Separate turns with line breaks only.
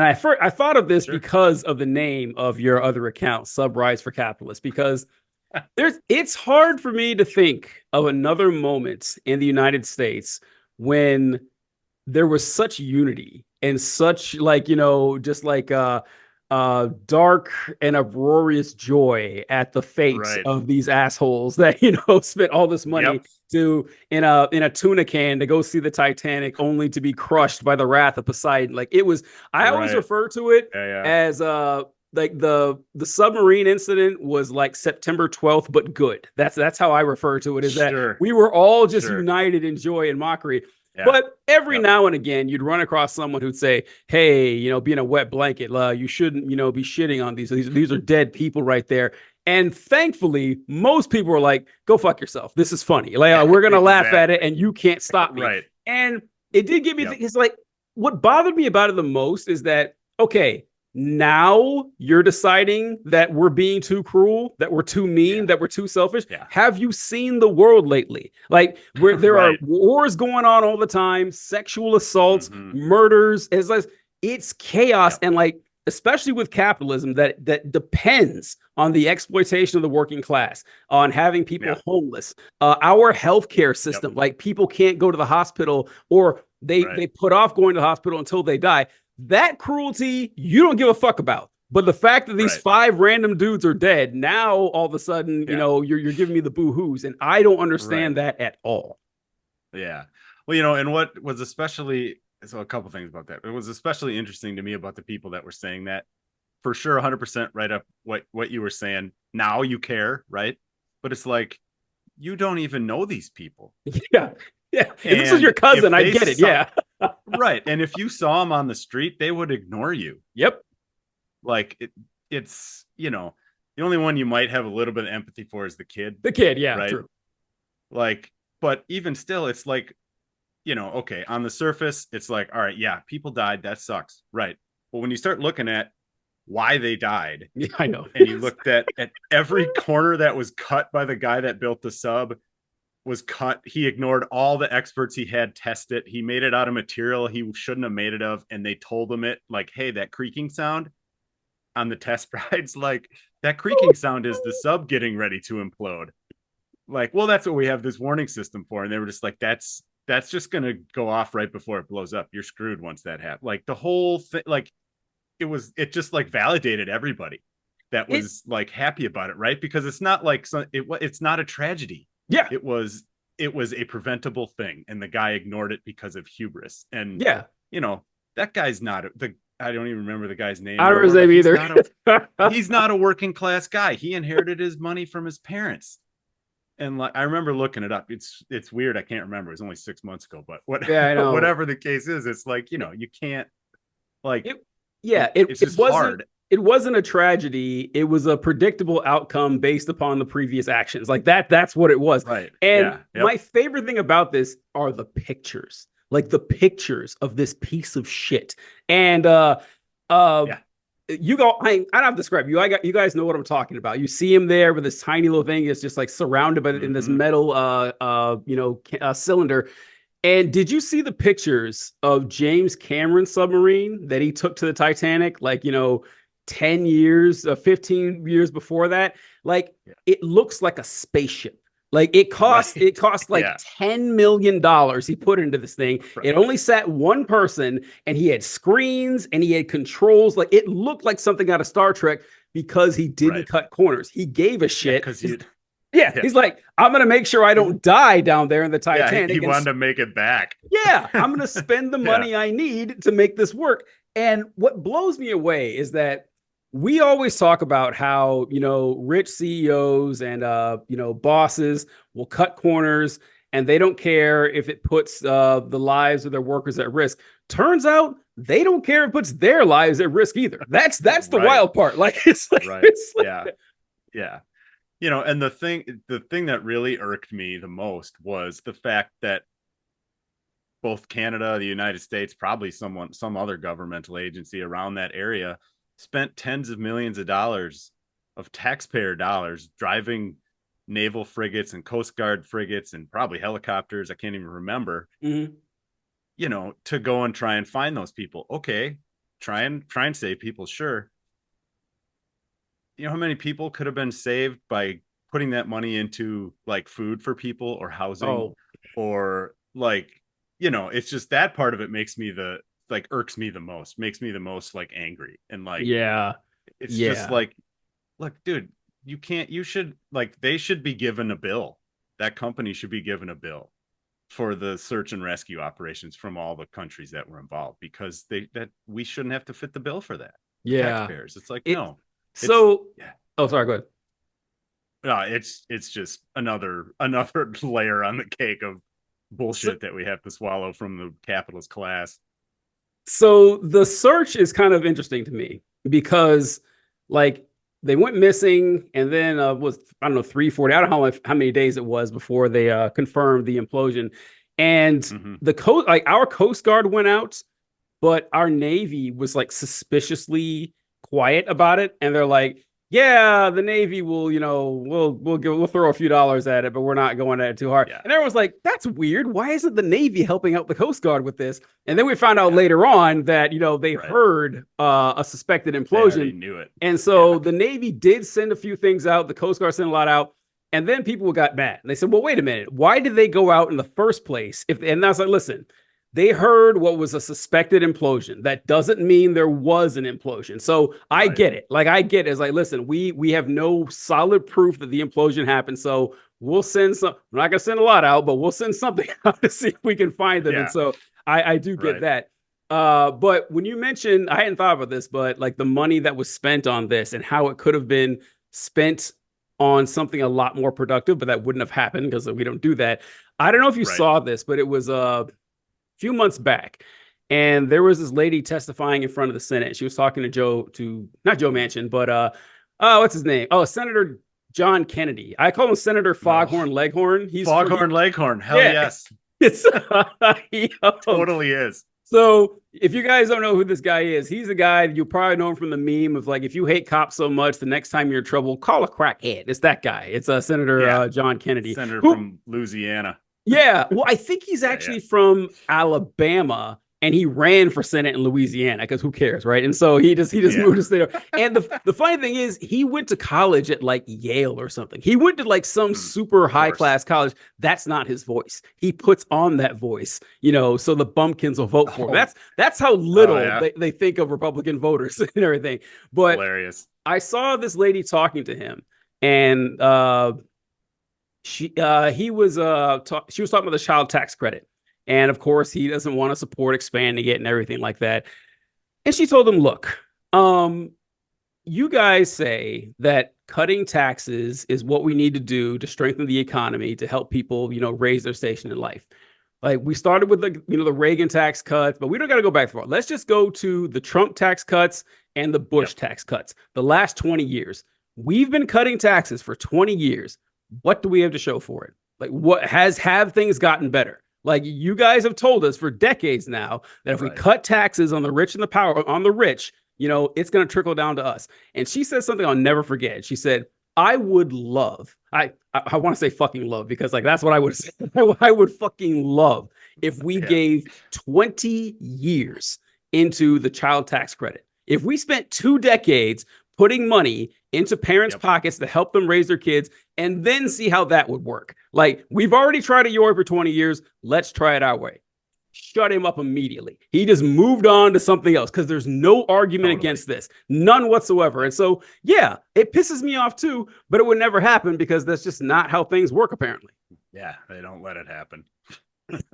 And I thought of this
Sure.
because of the name of your other account, Subrise for Capitalists, because it's hard for me to think of another moment in the United States when there was such unity and such like just like dark and uproarious joy at the fate
Right.
of these assholes that spent all this money
Yep.
to in a tuna can to go see the Titanic only to be crushed by the wrath of Poseidon. Like it was, I always
Right.
refer to it
Yeah. Yeah.
as like the submarine incident was like September 12th, but good. That's how I refer to it, is that
Sure.
we were all just
Sure.
united in joy and mockery.
Yeah.
But every
Yep.
now and again, you'd run across someone who'd say, "Hey, being a wet blanket, you shouldn't, be shitting on these are dead people right there." And thankfully, most people were like, "Go fuck yourself. This is funny. Like we're gonna laugh at it,
Exactly.
and you can't stop me."
Right.
And it did get me
Yep.
thinking. It's like what bothered me about it the most is that okay, now you're deciding that we're being too cruel, that we're too mean,
Yeah.
that we're too selfish.
Yeah.
Have you seen the world lately? Like where there are
Right.
wars going on all the time, sexual assaults,
Hmm.
murders. It's chaos,
Yep.
and like especially with capitalism that depends on the exploitation of the working class, on having
Yeah.
people homeless, our healthcare
Yep.
system, like people can't go to the hospital or they
Right.
they put off going to the hospital until they die. That cruelty you don't give a fuck about. But the fact that these
Right.
five random dudes are dead, now all of a sudden,
Yeah.
you're giving me the boo-hoos, and I don't
Right.
understand that at all.
Yeah. Well, and what was especially so a couple things about that. It was especially interesting to me about the people that were saying that for sure 100% right up what you were saying. Now you care, right? But it's like you don't even know these people.
Yeah, yeah. If this was your
And
cousin,
if
I'd
they
get it.
saw
Yeah.
right, and if you saw them on the street, they would ignore you.
Yep.
Like it's the only one you might have a little bit of empathy for is the kid,
The kid. Yeah.
right?
True.
Like, but even still, it's like okay, on the surface, it's like, all right, yeah, people died, that sucks, right? But when you start looking at why they died,
Yeah, I know.
and you looked at every corner that was cut by the guy that built the sub was cut. He ignored all the experts he had test it. He made it out of material he shouldn't have made it of, and they told him it like, hey, that creaking sound on the test rides, like that creaking sound is the sub getting ready to implode. Like, well, that's what we have this warning system for. And they were just like, that's just gonna go off right before it blows up. You're screwed once that happens. Like the whole thing, like it just like validated everybody that
It.
was like happy about it, right? Because it's not like it's not a tragedy.
Yeah.
It was it was a preventable thing, and the guy ignored it because of hubris. And
Yeah.
you know that guy's not the I don't even remember the guy's name
I don't
anymore,
remember
but
his name either.
he's not a working class guy. He inherited his money from his parents. And like I remember looking it up. It's weird. I can't remember. It was only 6 months ago, but
Yeah, I know.
whatever the case is, it's like, you can't like
It. Yeah. It.
it's
It
just
wasn't.
hard.
It wasn't a tragedy. It was a predictable outcome based upon the previous actions. Like that. That's what it was.
Right.
And
Yeah.
my
Yep.
favorite thing about this are the pictures. Like the pictures of this piece of shit. And uh
Yeah.
you go, I don't have to describe you. You guys know what I'm talking about. You see him there with this tiny little thing. It's just like surrounded by in this
Mm-hmm.
metal cylinder. And did you see the pictures of James Cameron's submarine that he took to the Titanic? Like, 10 years, 15 years before that? Like,
Yeah.
it looks like a spaceship. Like it cost
Right.
it cost like
Yeah.
$10 million he put into this thing. It
Right.
only sat one person, and he had screens and he had controls. Like it looked like something out of Star Trek because he didn't
Right.
cut corners. He gave a
Yeah.
shit.
Because you.
Yeah,
Yeah.
he's like, I'm gonna make sure I
He's,
don't die down there in the
yeah. He
Titanic, and
wanted to make it back.
yeah, I'm going to spend the
Yeah.
money I need to make this work. And what blows me away is that we always talk about how, rich CEOs and, bosses will cut corners and they don't care if it puts the lives of their workers at risk. Turns out they don't care if it puts their lives at risk either. That's the
Right.
wild part. Like, it's like,
Right.
it's like,
Yeah. Yeah. And the thing that really irked me the most was the fact that both Canada, the United States, probably some other governmental agency around that area spent tens of millions of dollars of taxpayer dollars driving naval frigates and coast guard frigates and probably helicopters, I can't even remember,
mhm.
to go and try and find those people. Okay, try and save people, sure. You know how many people could have been saved by putting that money into like food for people or housing
Oh,
or like, it's just that part of it makes me the like irks me the most, makes me the most like angry. And like
yeah.
it's just
Yeah.
like, look, dude, you should like they should be given a bill. That company should be given a bill for the search and rescue operations from all the countries that were involved because we shouldn't have to fit the bill for that. The
Yeah.
taxpayers. It's like,
It
no. It's
so
yeah.
oh sorry, go ahead.
No, it's just another layer on the cake of
So,
bullshit that we have to swallow from the capitalist class.
so the search is kind of interesting to me because like they went missing and then was I don't know 340 I don't know how many days it was before they confirmed the implosion and
Mm-hmm.
the coast like our coast guard went out but our Navy was like suspiciously quiet about it, and they're like, "Yeah, the Navy will, we'll throw a few dollars at it, but we're not going at it too hard."
Yeah,
And everyone's like, "That's weird. Why isn't the Navy helping out the Coast Guard with this?" And then we found out
yeah,
later on that they
right.
heard a suspected
They already
implosion,
knew it.
and
Yeah,
so the Navy did send a few things out. The Coast Guard sent a lot out. And then people got mad. They said, well, wait a minute. Why did they go out in the first place? And I was like, listen, they heard what was a suspected implosion. That doesn't mean there was an implosion. So I
right.
get it. Like I get it. It's like, listen, we have no solid proof that the implosion happened. So we'll send some. We're not gonna send a lot out, but we'll send something out to see if we can find them. And
Yeah,
so I do get
right.
that. But when you mentioned, I hadn't thought about this, but like the money that was spent on this and how it could have been spent on something a lot more productive, but that wouldn't have happened because we don't do that. I don't know if you
Right.
saw this, but it was few months back, and there was this lady testifying in front of the Senate. She was talking to not Joe
Mm.
Manchin, but what's his name? Oh, Senator John Kennedy. I call him Senator
No.
Foghorn Leghorn.
Foghorn Leghorn. Hell
Yeah.
yes.
It's
Totally is.
so if you guys don't know who this guy is, he's the guy you probably know him from the meme of like if you hate cops so much, the next time you're in trouble, call a crackhead. It's that guy. It's Senator
Yeah.
John Kennedy,
Senator
who
from Louisiana.
yeah, well, I think he's
Yeah, yeah.
actually from Alabama and he ran for Senate in Louisiana because who cares, right? And so he just
Yeah.
moved to there. And the funny thing is he went to college at like Yale or something. He went to like some super
Of
high
course.
class college. That's not his voice. He puts on that voice, so the bumpkins will vote for him.
Oh,
That's how
oh
little
yeah.
they think of Republican voters and everything. But
Hilarious.
I saw this lady talking to him and she was talking about the child tax credit, and of course he doesn't want to support expanding it and everything like that. And she told him, look, you guys say that cutting taxes is what we need to do to strengthen the economy to help people raise their station in life. Like we started with the Reagan tax cuts, but we don't got to go back far. Let's just go to the Trump tax cuts and the Bush
Yep.
tax cuts. The last 20 years, we've been cutting taxes for 20 years. What do we have to show for it? Like what have things gotten better? Like you guys have told us for decades now that if we
Right.
cut taxes on the rich and the power on the rich, it's going to trickle down to us. And she said something I'll never forget. She said, I would love, I want to say fucking love because like that's what I would say. I would fucking love if we
Yeah.
gave 20 years into the child tax credit. If we spent 2 decades putting money into parents'
Yep.
pockets to help them raise their kids and then see how that would work. Like we've already tried it your way for 20 years. Let's try it our way. Shut him up immediately. He just moved on to something else because there's no argument against this, none whatsoever. And so, yeah, it pisses me off too, but it would never happen because that's just not how things work, apparently.
Yeah. They don't let it happen.
All right.